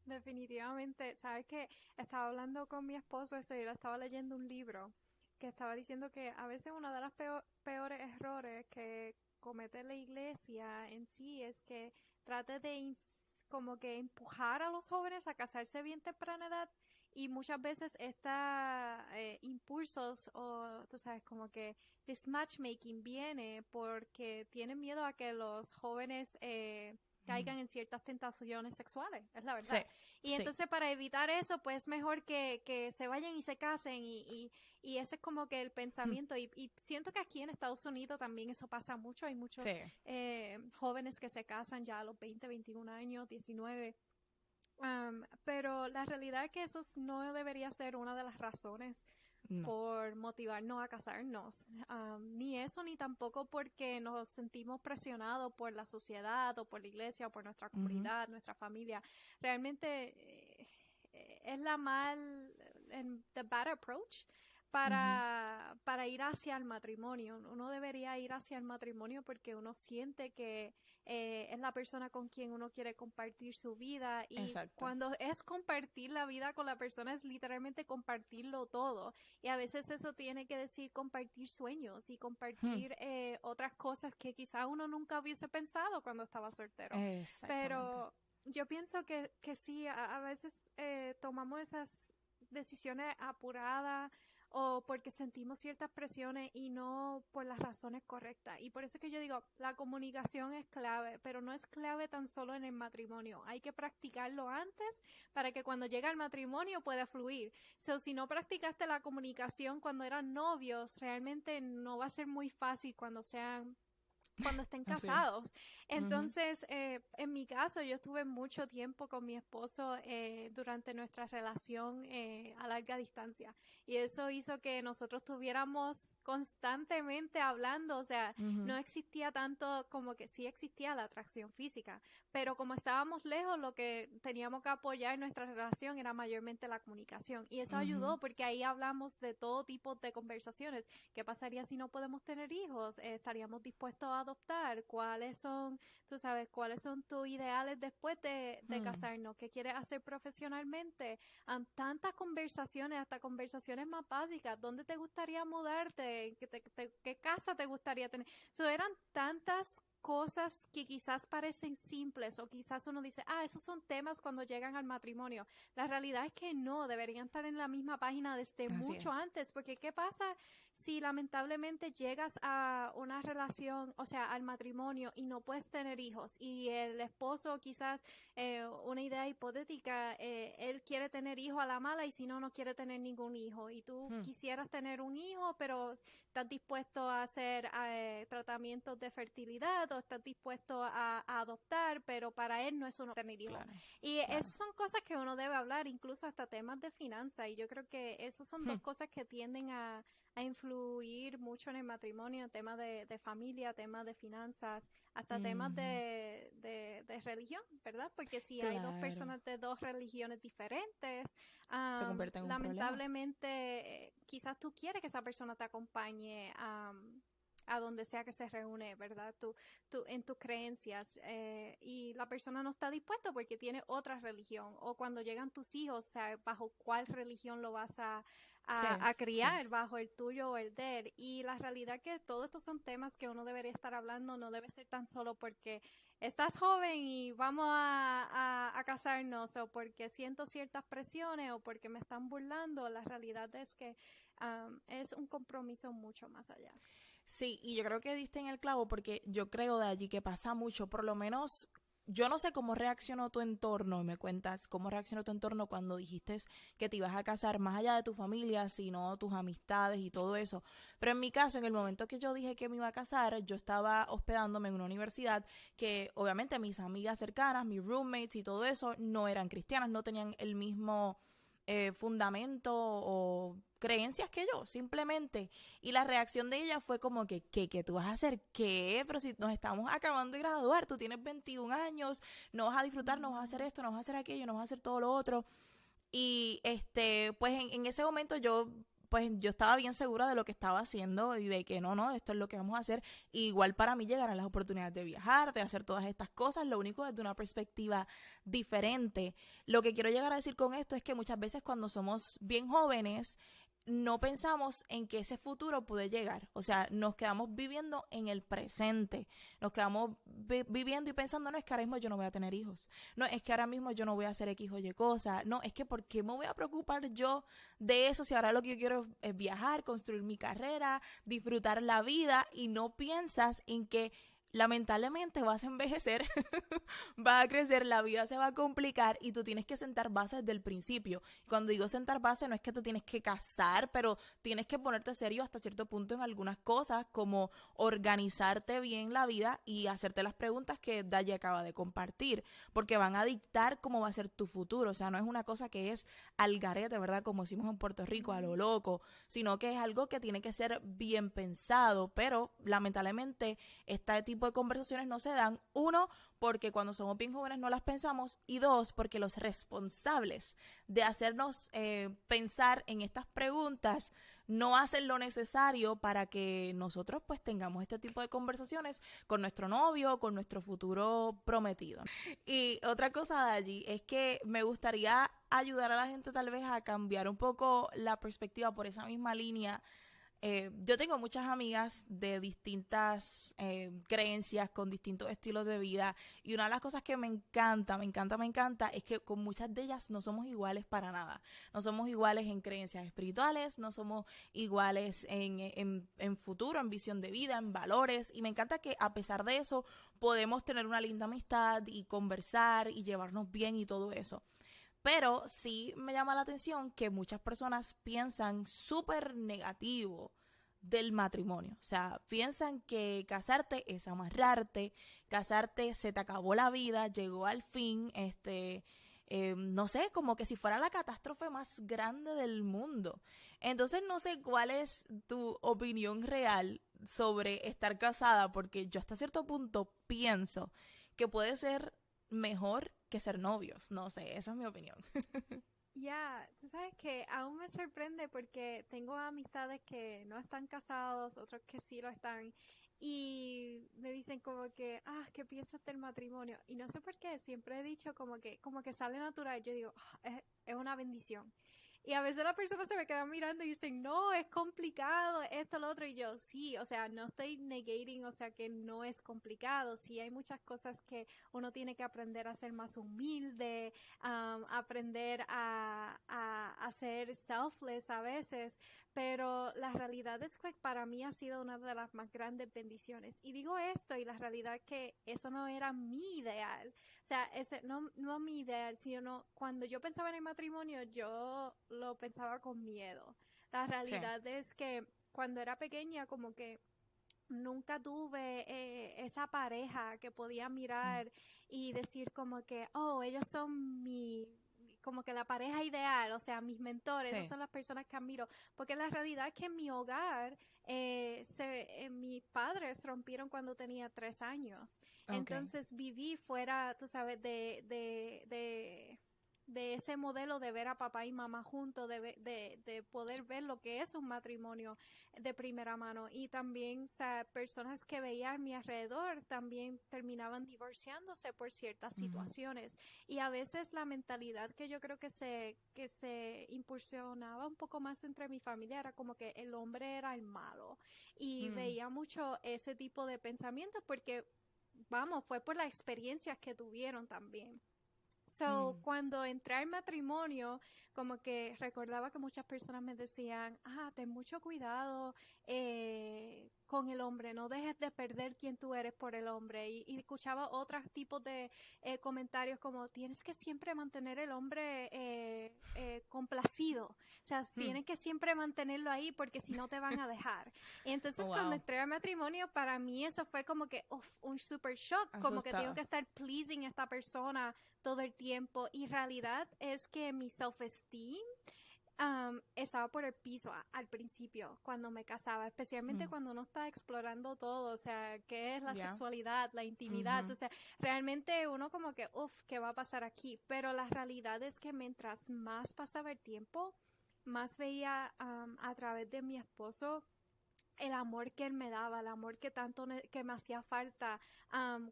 Definitivamente, sabes que estaba hablando con mi esposo eso y él estaba leyendo un libro que estaba diciendo que a veces uno de los peores errores que comete la iglesia en sí es que trate de como que empujar a los jóvenes a casarse bien temprana edad y muchas veces estos impulsos o tú sabes como que this matchmaking viene porque tienen miedo a que los jóvenes Mm. caigan en ciertas tentaciones sexuales, es la Sí, verdad. Y sí. entonces para evitar eso, pues mejor que se vayan y se casen y ese es como que el Mm. pensamiento. Y siento que aquí en Estados Unidos también eso pasa mucho. Hay Sí. muchos jóvenes que se casan ya a los 20, 21 años, 19. Pero la realidad es que eso no debería ser una de las razones No. por motivarnos a casarnos. Ni eso, ni tampoco porque nos sentimos presionados por la sociedad o por la iglesia o por nuestra Ujú. comunidad, nuestra familia. Realmente es the bad approach Ujú. para ir hacia el matrimonio. Uno debería ir hacia el matrimonio porque uno siente que es la persona con quien uno quiere compartir su vida, y Exacto. cuando es compartir la vida con la persona es literalmente compartirlo todo, y a veces eso tiene que decir compartir sueños y Hmm. compartir otras cosas que quizá uno nunca hubiese pensado cuando estaba soltero. Exactamente. Pero yo pienso que sí, a veces tomamos esas decisiones apuradas o porque sentimos ciertas presiones y no por las razones correctas. Y por eso es que yo digo, la comunicación es clave, pero no es clave tan solo en el matrimonio. Hay que practicarlo antes para que cuando llegue al matrimonio pueda fluir. So, si no practicaste la comunicación cuando eran novios, realmente no va a ser muy fácil cuando estén Así es. casados. Ujú. Entonces, en mi caso, yo estuve mucho tiempo con mi esposo durante nuestra relación a larga distancia, y eso hizo que nosotros estuviéramos constantemente hablando. O sea, Ujú. no existía tanto, como que sí existía la atracción física, pero como estábamos lejos, lo que teníamos que apoyar en nuestra relación era mayormente la comunicación, y eso Ujú. ayudó porque ahí hablamos de todo tipo de conversaciones. ¿Qué pasaría si no podemos tener hijos? ¿Estaríamos dispuestos a adoptar? ¿Cuáles son, tú sabes, cuáles son tus ideales después de Hmm. casarnos? ¿Qué quieres hacer profesionalmente? Tantas conversaciones, hasta conversaciones más básicas. ¿Dónde te gustaría mudarte? ¿Qué casa te gustaría tener? Eran tantas cosas que quizás parecen simples, o quizás uno dice, esos son temas cuando llegan al matrimonio. La realidad es que no, deberían estar en la misma página desde Así mucho es. antes, porque ¿qué pasa si lamentablemente llegas a una relación, o sea, al matrimonio, y no puedes tener hijos? Y el esposo, quizás, una idea hipotética, él quiere tener hijo a la mala, y si no, no quiere tener ningún hijo. Y tú Hmm. quisieras tener un hijo, pero estás dispuesto a hacer tratamientos de fertilidad, o estás dispuesto a adoptar, pero para él no es uno tener hijos. Claro. Y Claro. esas son cosas que uno debe hablar, incluso hasta temas de finanzas, y yo creo que esas son Hmm. dos cosas que tienden a influir mucho en el matrimonio: temas de familia, temas de finanzas, hasta temas Ujú. de religión, ¿verdad? Porque si hay dos Claro. personas de dos religiones diferentes, Se convierte en un problema. lamentablemente quizás tú quieres que esa persona te acompañe a donde sea que se reúne, ¿verdad? En tus creencias, y la persona no está dispuesta porque tiene otra religión, o cuando llegan tus hijos, o sea, bajo cuál religión lo vas Sí, a sí. criar, bajo el tuyo o el de él. Y la realidad que todos estos son temas que uno debería estar hablando, no debe ser tan solo porque estás joven y vamos a casarnos, o porque siento ciertas presiones, o porque me están burlando. La realidad es que es un compromiso mucho más allá. Sí, y yo creo que diste en el clavo porque yo creo de allí que pasa mucho, por lo menos yo no sé cómo reaccionó tu entorno, y me cuentas cómo reaccionó tu entorno cuando dijiste que te ibas a casar, más allá de tu familia, sino tus amistades y todo eso. Pero en mi caso, en el momento que yo dije que me iba a casar, yo estaba hospedándome en una universidad que obviamente mis amigas cercanas, mis roommates y todo eso no eran cristianas, no tenían el mismo fundamento o creencias que yo, simplemente. Y la reacción de ella fue como que, ¿qué tú vas a hacer? ¿Qué? Pero si nos estamos acabando de graduar, tú tienes 21 años, no vas a disfrutar, no vas a hacer Mm, esto, no vas a hacer aquello, no vas a hacer todo lo otro. Y pues en ese momento yo estaba bien segura de lo que estaba haciendo y de que no, esto es lo que vamos a hacer. Y igual para mí llegarán las oportunidades de viajar, de hacer todas estas cosas, lo único desde una perspectiva diferente. Lo que quiero llegar a decir con esto es que muchas veces cuando somos bien jóvenes, no pensamos en que ese futuro puede llegar. O sea, nos quedamos viviendo en el presente. Nos quedamos viviendo y pensando, no, es que ahora mismo yo no voy a tener hijos. No, es que ahora mismo yo no voy a hacer X o Y cosa. No, es que ¿por qué me voy a preocupar yo de eso si ahora lo que yo quiero es viajar, construir mi carrera, disfrutar la vida y no piensas en que lamentablemente vas a envejecer, vas a crecer, la vida se va a complicar y tú tienes que sentar bases desde el principio. Cuando digo sentar base no es que te tienes que casar, pero tienes que ponerte serio hasta cierto punto en algunas cosas, como organizarte bien la vida y hacerte las preguntas que Daye acaba de compartir, porque van a dictar cómo va a ser tu futuro. O sea, no es una cosa que es al garete, ¿verdad? Como decimos en Puerto Rico, a lo loco, sino que es algo que tiene que ser bien pensado, pero lamentablemente este tipo de conversaciones no se dan. Uno, porque cuando somos bien jóvenes no las pensamos, y dos, porque los responsables de hacernos pensar en estas preguntas no hacen lo necesario para que nosotros pues tengamos este tipo de conversaciones con nuestro novio, con nuestro futuro prometido. Y otra cosa de allí es que me gustaría ayudar a la gente tal vez a cambiar un poco la perspectiva por esa misma línea. Yo tengo muchas amigas de distintas creencias, con distintos estilos de vida, y una de las cosas que me encanta es que con muchas de ellas no somos iguales para nada. No somos iguales en creencias espirituales, no somos iguales en futuro, en visión de vida, en valores, y me encanta que a pesar de eso podemos tener una linda amistad y conversar y llevarnos bien y todo eso. Pero sí me llama la atención que muchas personas piensan súper negativo del matrimonio. O sea, piensan que casarte es amarrarte, casarte se te acabó la vida, llegó al fin, no sé, como que si fuera la catástrofe más grande del mundo. Entonces no sé cuál es tu opinión real sobre estar casada, porque yo hasta cierto punto pienso que puede ser mejor que ser novios. No sé, esa es mi opinión. Ya, tú sabes que aún me sorprende porque tengo amistades que no están casados, otros que sí lo están, y me dicen como que, ¿qué piensas del matrimonio? Y no sé por qué, siempre he dicho como que sale natural. Yo digo, es una bendición. Y a veces las personas se me quedan mirando y dicen, no, es complicado, esto, lo otro. Y yo, sí, o sea, no estoy negating, o sea, que no es complicado. Sí, hay muchas cosas que uno tiene que aprender a ser más humilde, aprender a ser selfless a veces. Pero la realidad es que para mí ha sido una de las más grandes bendiciones. Y digo esto, y la realidad es que eso no era mi ideal. O sea, ese no mi ideal, sino cuando yo pensaba en el matrimonio, yo lo pensaba con miedo. La Sí. realidad es que cuando era pequeña, como que nunca tuve esa pareja que podía Mm. mirar y decir como que, oh, ellos son como que la pareja ideal, o sea, mis mentores, esas Sí. son las personas que admiro, porque la realidad es que en mi hogar mis padres rompieron cuando tenía 3 años, Ok. entonces viví fuera, tú sabes, de ese modelo de ver a papá y mamá juntos, de poder ver lo que es un matrimonio de primera mano. Y también, o sea, personas que veía a mi alrededor también terminaban divorciándose por ciertas Ujú. situaciones. Y a veces la mentalidad que yo creo que se impulsionaba un poco más entre mi familia era como que el hombre era el malo. Y Mm. veía mucho ese tipo de pensamientos porque, vamos, fue por las experiencias que tuvieron también. So, Mm. cuando entré al matrimonio, como que recordaba que muchas personas me decían, ten mucho cuidado con el hombre, no dejes de perder quien tú eres por el hombre. Y escuchaba otros tipos de comentarios como, tienes que siempre mantener el hombre complacido, o sea, Mm. tienes que siempre mantenerlo ahí porque si no te van a dejar. Y Oh, entonces cuando wow. entré al matrimonio, para mí eso fue como que un super shock, como que tengo Asustada. que estar pleasing a esta persona todo el tiempo. Y realidad es que mi self-esteem estaba por el piso al principio, cuando me casaba, especialmente Mm. cuando uno está explorando todo, o sea, qué es la Ya. sexualidad, la intimidad, Ujú. o sea, realmente uno como que, ¿qué va a pasar aquí? Pero la realidad es que mientras más pasaba el tiempo, más veía a través de mi esposo el amor que él me daba, el amor que tanto que me hacía falta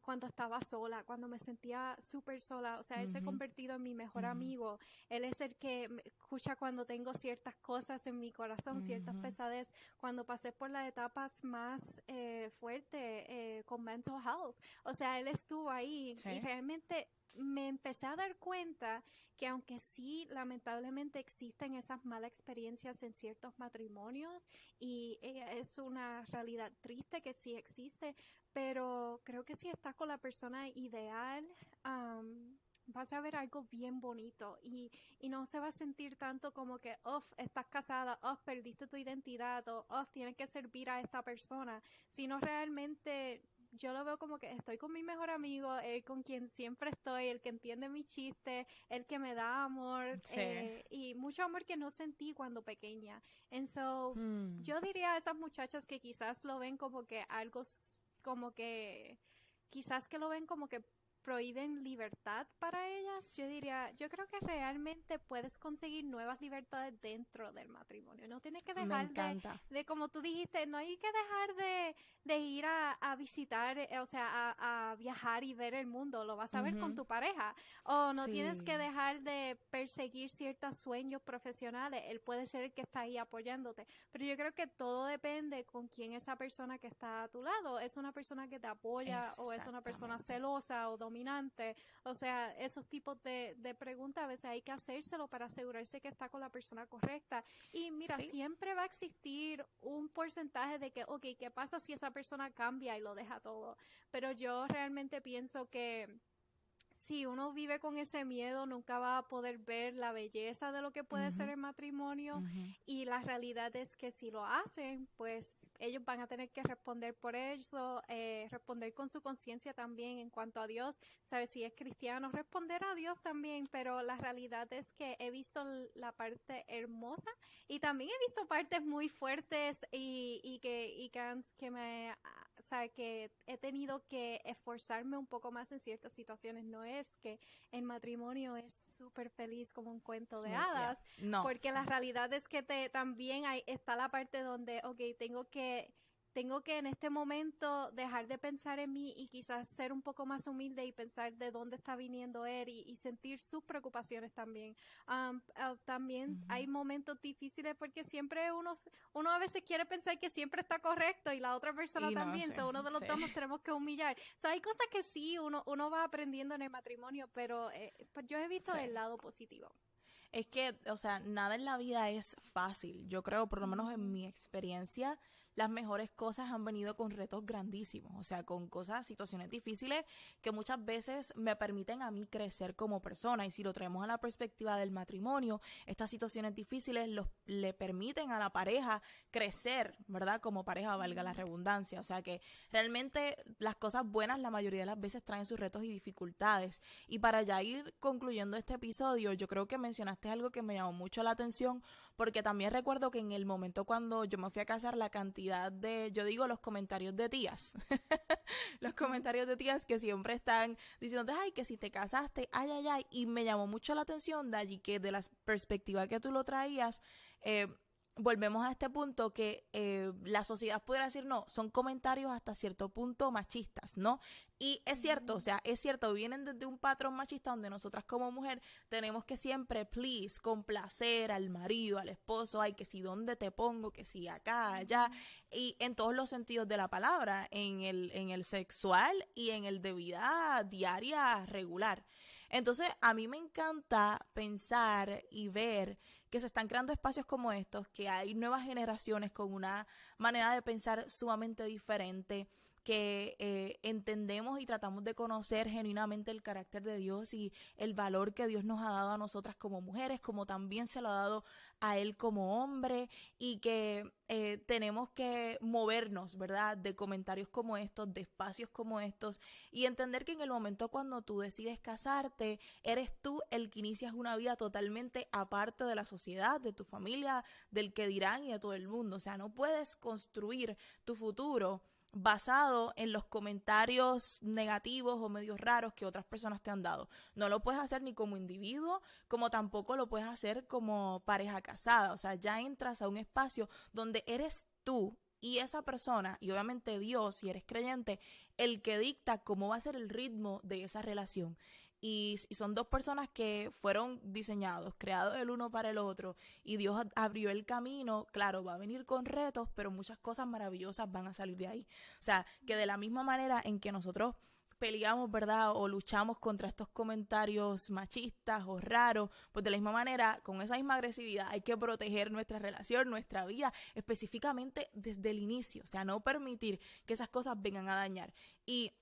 cuando estaba sola, cuando me sentía súper sola. O sea, él se ha Ujú. convertido en mi mejor Ujú. amigo. Él es el que me escucha cuando tengo ciertas cosas en mi corazón, ciertas Ujú. pesadez. Cuando pasé por las etapas más fuertes con mental health. O sea, él estuvo ahí y Sí. realmente me empecé a dar cuenta que aunque sí, lamentablemente existen esas malas experiencias en ciertos matrimonios y es una realidad triste que sí existe, pero creo que si estás con la persona ideal, vas a ver algo bien bonito y no se va a sentir tanto como que, estás casada, perdiste tu identidad o, tienes que servir a esta persona, sino realmente yo lo veo como que estoy con mi mejor amigo, el con quien siempre estoy, el que entiende mis chistes, el que me da amor Sí. y mucho amor que no sentí cuando pequeña. And so, Mm. yo diría a esas muchachas que quizás lo ven como que algo, como que, quizás que lo ven como que prohíben libertad para ellas, yo diría, yo creo que realmente puedes conseguir nuevas libertades dentro del matrimonio. No tienes que Me dejar encanta. como tú dijiste, no hay que dejar de ir a visitar, o sea, a viajar y ver el mundo, lo vas a ver con Ujú. tu pareja. O no tienes que Sí. dejar de perseguir ciertos sueños profesionales, él puede ser el que está ahí apoyándote. Pero yo creo que todo depende con quién esa persona que está a tu lado. ¿Es una persona que te apoya o es una persona Exactamente. celosa o dominante? O sea, esos tipos de preguntas a veces hay que hacérselo para asegurarse que está con la persona correcta. Y mira, Sí. siempre va a existir un porcentaje de que, ok, ¿qué pasa si esa persona cambia y lo deja todo? Pero yo realmente pienso que si uno vive con ese miedo, nunca va a poder ver la belleza de lo que puede ser Ujú, el matrimonio ujú. y la realidad es que si lo hacen, pues ellos van a tener que responder por eso, responder con su conciencia también en cuanto a Dios, ¿sabes? Si es cristiano, responder a Dios también, pero la realidad es que he visto la parte hermosa y también he visto partes muy fuertes que me o sea, que he tenido que esforzarme un poco más en ciertas situaciones. No es que el matrimonio es súper feliz como un cuento de Smooth, yeah. hadas, No. porque la realidad es que también está la parte donde, ok, tengo que en este momento dejar de pensar en mí y quizás ser un poco más humilde y pensar de dónde está viniendo él y sentir sus preocupaciones también. También Ujú. hay momentos difíciles porque siempre uno a veces quiere pensar que siempre está correcto y la otra persona Y no también, sé, uno de los sí. dos nos tenemos que humillar. Hay cosas que sí, uno va aprendiendo en el matrimonio, pero pues yo he visto Sí. el lado positivo. Es que, o sea, nada en la vida es fácil. Yo creo, por lo menos en Ujú, mi experiencia, las mejores cosas han venido con retos grandísimos, o sea, con cosas, situaciones difíciles que muchas veces me permiten a mí crecer como persona. Y si lo traemos a la perspectiva del matrimonio, estas situaciones difíciles le permiten a la pareja crecer, ¿verdad? Como pareja, valga la ujú. redundancia. O sea, que realmente las cosas buenas la mayoría de las veces traen sus retos y dificultades. Y para ya ir concluyendo este episodio, yo creo que mencionaste algo que me llamó mucho la atención, porque también recuerdo que en el momento cuando yo me fui a casar, la cantidad de, yo digo, los comentarios de tías, los comentarios de tías que siempre están diciendo, ay, que si te casaste, ay, ay, ay, y me llamó mucho la atención de allí que de la perspectiva que tú lo traías, eh, volvemos a este punto que la sociedad pudiera decir, no, son comentarios hasta cierto punto machistas, ¿no? Y es cierto, o Ujú, sea, es cierto, vienen desde un patrón machista donde nosotras como mujer tenemos que siempre, please, complacer al marido, al esposo, ay, que si dónde te pongo, que si acá, allá, ujú, y en todos los sentidos de la palabra, en el sexual y en el de vida diaria regular. Entonces, a mí me encanta pensar y ver que se están creando espacios como estos, que hay nuevas generaciones con una manera de pensar sumamente diferente, que entendemos y tratamos de conocer genuinamente el carácter de Dios y el valor que Dios nos ha dado a nosotras como mujeres, como también se lo ha dado a Él como hombre, y que tenemos que movernos, ¿verdad? De comentarios como estos, de espacios como estos, y entender que en el momento cuando tú decides casarte, eres tú el que inicias una vida totalmente aparte de la sociedad, de tu familia, del que dirán y de todo el mundo. O sea, no puedes construir tu futuro basado en los comentarios negativos o medios raros que otras personas te han dado. No lo puedes hacer ni como individuo, como tampoco lo puedes hacer como pareja casada. O sea, ya entras a un espacio donde eres tú y esa persona, y obviamente Dios, si eres creyente, el que dicta cómo va a ser el ritmo de esa relación. Y son dos personas que fueron diseñados, creados el uno para el otro, y Dios abrió el camino. Claro, va a venir con retos, pero muchas cosas maravillosas van a salir de ahí. O sea, que de la misma manera en que nosotros peleamos, ¿verdad? O luchamos contra estos comentarios machistas o raros, pues de la misma manera, con esa misma agresividad, hay que proteger nuestra relación, nuestra vida, específicamente desde el inicio. O sea, no permitir que esas cosas vengan a dañar. Y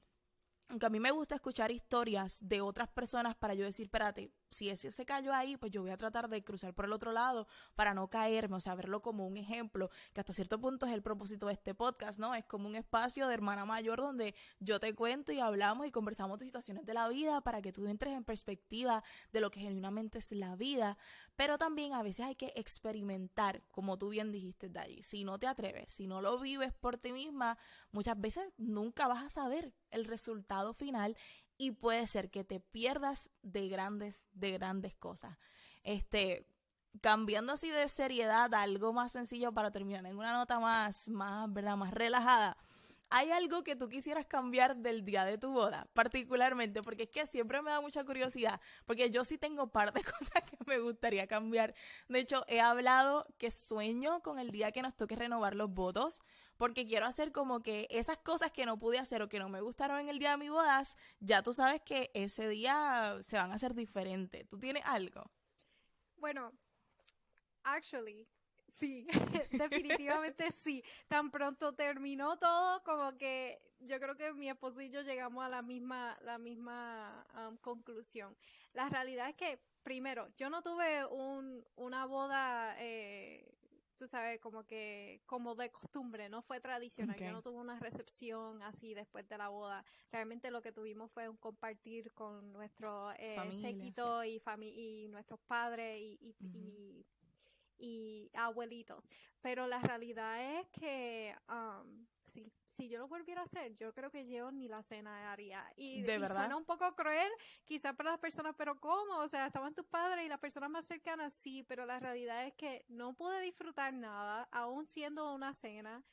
aunque a mí me gusta escuchar historias de otras personas para yo decir, espérate, si ese se cayó ahí, pues yo voy a tratar de cruzar por el otro lado para no caerme, o sea, verlo como un ejemplo, que hasta cierto punto es el propósito de este podcast, ¿no? Es como un espacio de hermana mayor donde yo te cuento y hablamos y conversamos de situaciones de la vida para que tú entres en perspectiva de lo que genuinamente es la vida, pero también a veces hay que experimentar, como tú bien dijiste, Dayi. Si no te atreves, si no lo vives por ti misma, muchas veces nunca vas a saber el resultado final y puede ser que te pierdas de grandes cosas. Cambiando así de seriedad a algo más sencillo para terminar en una nota ¿verdad? Más relajada. ¿Hay algo que tú quisieras cambiar del día de tu boda, particularmente? Porque es que siempre me da mucha curiosidad, porque yo sí tengo par de cosas que me gustaría cambiar. De hecho, he hablado que sueño con el día que nos toque renovar los votos, porque quiero hacer como que esas cosas que no pude hacer o que no me gustaron en el día de mis bodas, ya tú sabes que ese día se van a hacer diferentes. ¿Tú tienes algo? Bueno, actually, sí, definitivamente sí. Tan pronto terminó todo, como que yo creo que mi esposo y yo llegamos a la misma conclusión. La realidad es que, primero, yo no tuve una boda, tú sabes, como de costumbre, no fue tradicional. Yo Okay. no tuve una recepción así después de la boda. Realmente lo que tuvimos fue un compartir con nuestro Familia, sí. séquito y nuestros padres Ujú. y abuelitos. Pero la realidad es que sí, si yo lo volviera a hacer, yo creo que yo ni la cena haría. ¿De Y verdad? suena un poco cruel, quizás para las personas, pero ¿cómo? O sea, estaban tus padres y las personas más cercanas, sí, pero la realidad es que no pude disfrutar nada, aún siendo una cena.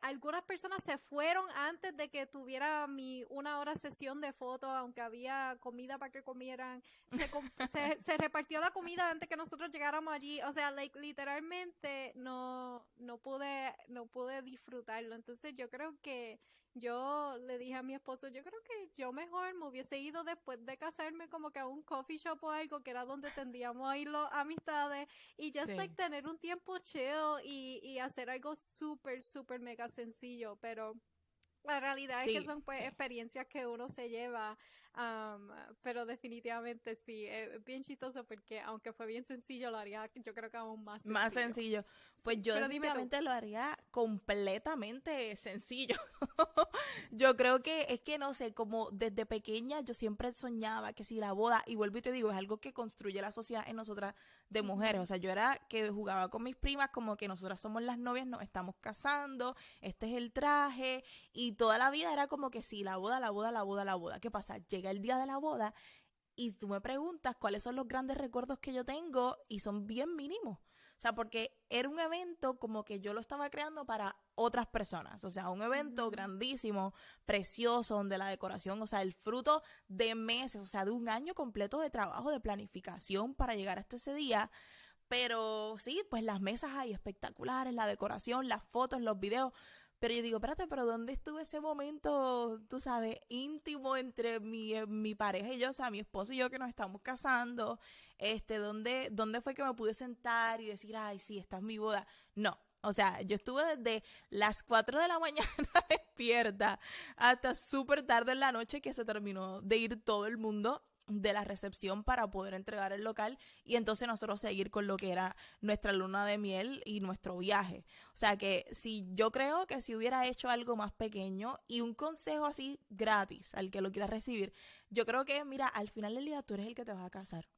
Algunas personas se fueron antes de que tuviera mi 1 hora sesión de fotos, aunque había comida para que comieran. Se repartió la comida antes que nosotros llegáramos allí. O sea, literalmente no pude disfrutarlo. Entonces yo creo que yo le dije a mi esposo, yo creo que yo mejor me hubiese ido después de casarme como que a un coffee shop o algo que era donde tendríamos a ir las amistades y just Sí. like tener un tiempo chill y hacer algo súper, súper mega sencillo, pero la realidad es que Sí, son pues sí. experiencias que uno se lleva, um, pero definitivamente sí, es bien chistoso porque aunque fue bien sencillo, lo haría yo creo que aún más Más sencillo. sencillo. Pues Sí, yo pero dime tú. definitivamente lo haría completamente sencillo. Yo creo que es que no sé, como desde pequeña yo siempre soñaba que si la boda, y vuelvo y te digo, es algo que construye la sociedad en nosotras de mujeres. Ujú. O sea, yo era que jugaba con mis primas como que nosotras somos las novias, nos estamos casando, este es el traje, y toda la vida era como que sí, la boda, la boda, la boda, la boda. ¿Qué pasa? Llega el día de la boda y tú me preguntas cuáles son los grandes recuerdos que yo tengo y son bien mínimos. O sea, porque era un evento como que yo lo estaba creando para otras personas. O sea, un evento Ujú. grandísimo, precioso, donde la decoración, o sea, el fruto de meses, o sea, de un año completo de trabajo, de planificación para llegar hasta ese día. Pero sí, pues las mesas ahí espectaculares, la decoración, las fotos, los videos. Pero yo digo, espérate, pero ¿dónde estuvo ese momento, tú sabes, íntimo entre mi pareja y yo, o sea, mi esposo y yo que nos estamos casando? ¿Dónde fue que me pude sentar y decir, ay, sí, esta es mi boda? No. O sea, yo estuve desde las 4 de la mañana despierta hasta súper tarde en la noche que se terminó de ir todo el mundo de la recepción para poder entregar el local y entonces nosotros seguir con lo que era nuestra luna de miel y nuestro viaje. O sea que si yo creo que si hubiera hecho algo más pequeño y un consejo así gratis al que lo quiera recibir, yo creo que mira, al final del día tú eres el que te vas a casar.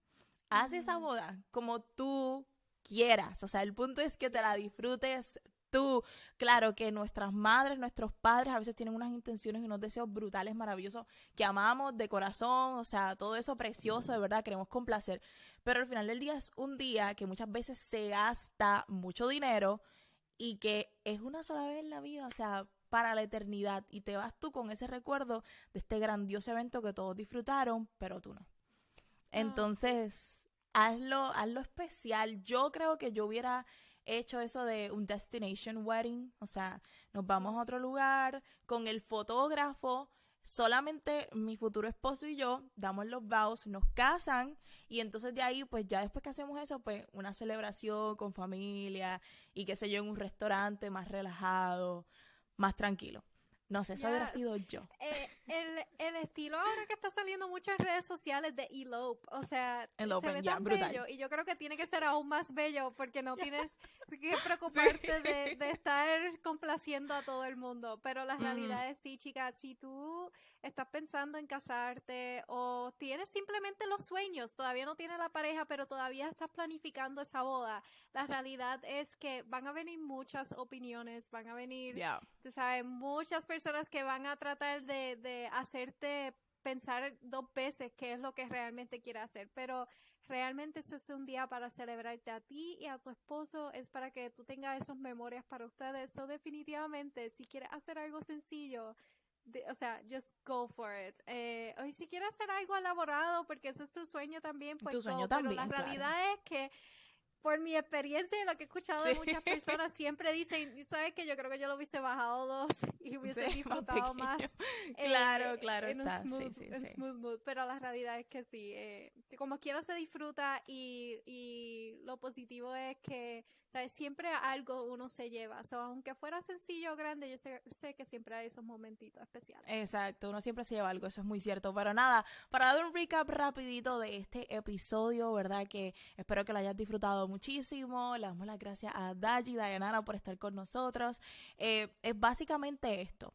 Haz esa Ujú. boda como tú quieras. O sea, el punto es que te la Yes. disfrutes tú. Claro que nuestras madres, nuestros padres a veces tienen unas intenciones y unos deseos brutales, maravillosos, que amamos de corazón, o sea, todo eso precioso, de verdad, queremos complacer. Pero al final del día es un día que muchas veces se gasta mucho dinero y que es una sola vez en la vida, o sea, para la eternidad. Y te vas tú con ese recuerdo de este grandioso evento que todos disfrutaron, pero tú no. Ah, sí. Entonces, hazlo especial. Yo creo que yo hubiera hecho eso de un destination wedding, o sea, nos vamos a Wow. otro lugar con el fotógrafo. solamente mi futuro esposo y yo damos los vows, nos casan y entonces de ahí pues ya después que hacemos eso pues una celebración con familia y qué sé yo en un restaurante más relajado, más tranquilo. No sé, eso hubiera Yes. sido yo. El estilo ahora que está saliendo mucho en redes sociales de elope, o sea, se ve Ya, tan brutal. bello y yo creo que tiene que ser aún más bello porque no tienes que preocuparte de estar complaciendo a todo el mundo, pero la realidad es sí, chicas, si tú estás pensando en casarte o tienes simplemente los sueños, todavía no tienes la pareja, pero todavía estás planificando esa boda, la realidad es que van a venir muchas opiniones, van a venir Yeah. tú sabes, muchas personas que van a tratar de hacerte pensar 2 veces qué es lo que realmente quieres hacer, pero realmente eso es un día para celebrarte a ti y a tu esposo, es para que tú tengas esas memorias para ustedes, so definitivamente, si quieres hacer algo sencillo, o sea, just go for it. O si quieres hacer algo elaborado, porque eso es tu sueño también, pues Tu sueño go, pero la también, realidad claro. es que por mi experiencia y lo que he escuchado de Sí. muchas personas, siempre dicen, ¿sabes qué? Yo creo que yo lo hubiese bajado 2 y hubiese Sí, más disfrutado pequeño. más Claro en un está. Sí, sí, en sí. smooth mood, pero la realidad es que sí, como quiera se disfruta y lo positivo es que, ¿sabes? Siempre algo uno se lleva, so, aunque fuera sencillo o grande, yo sé que siempre hay esos momentitos especiales. Exacto, uno siempre se lleva algo, eso es muy cierto. Pero nada, para dar un recap rapidito de este episodio, ¿verdad? Que espero que lo hayas disfrutado muchísimo. Le damos las gracias a Daji y Dayanara por estar con nosotros. Es básicamente esto.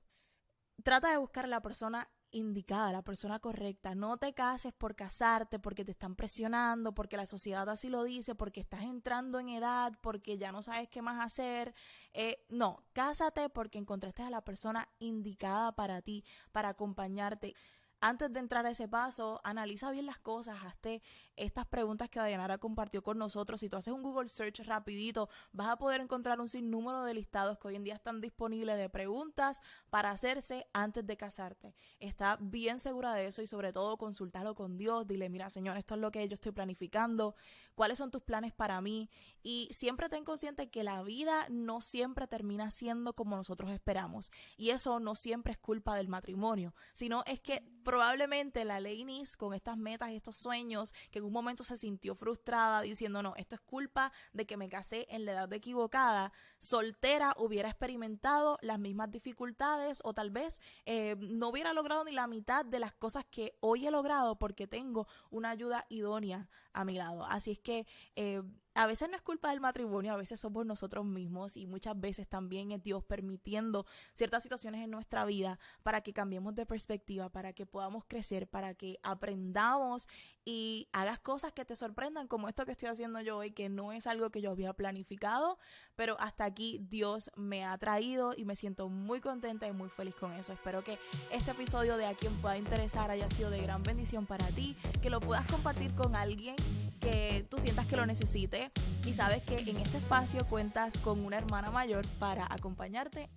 Trata de buscar a la persona indicada, la persona correcta. No te cases por casarte, porque te están presionando, porque la sociedad así lo dice, porque estás entrando en edad, porque ya no sabes qué más hacer. No, cásate porque encontraste a la persona indicada para ti, para acompañarte. Antes de entrar a ese paso, analiza bien las cosas, hazte estas preguntas que Dayanara compartió con nosotros. Si tú haces un Google Search rapidito, vas a poder encontrar un sinnúmero de listados que hoy en día están disponibles de preguntas para hacerse antes de casarte. Está bien segura de eso y sobre todo consúltalo con Dios. Dile, mira, Señor, esto es lo que yo estoy planificando. ¿Cuáles son tus planes para mí? Y siempre ten consciente que la vida no siempre termina siendo como nosotros esperamos. Y eso no siempre es culpa del matrimonio, sino es que probablemente la Lainey con estas metas y estos sueños que en un momento se sintió frustrada diciendo no, esto es culpa de que me casé en la edad equivocada, soltera hubiera experimentado las mismas dificultades o tal vez no hubiera logrado ni la mitad de las cosas que hoy he logrado porque tengo una ayuda idónea a mi lado. Así es que a veces no es culpa del matrimonio, a veces somos nosotros mismos y muchas veces también es Dios permitiendo ciertas situaciones en nuestra vida para que cambiemos de perspectiva, para que podamos crecer, para que aprendamos y hagas cosas que te sorprendan como esto que estoy haciendo yo hoy, que no es algo que yo había planificado, pero hasta aquí Dios me ha traído y me siento muy contenta y muy feliz con eso. Espero que este episodio de A Quien Pueda Interesar haya sido de gran bendición para ti, que lo puedas compartir con alguien que tú sientas que lo necesite y sabes que en este espacio cuentas con una hermana mayor para acompañarte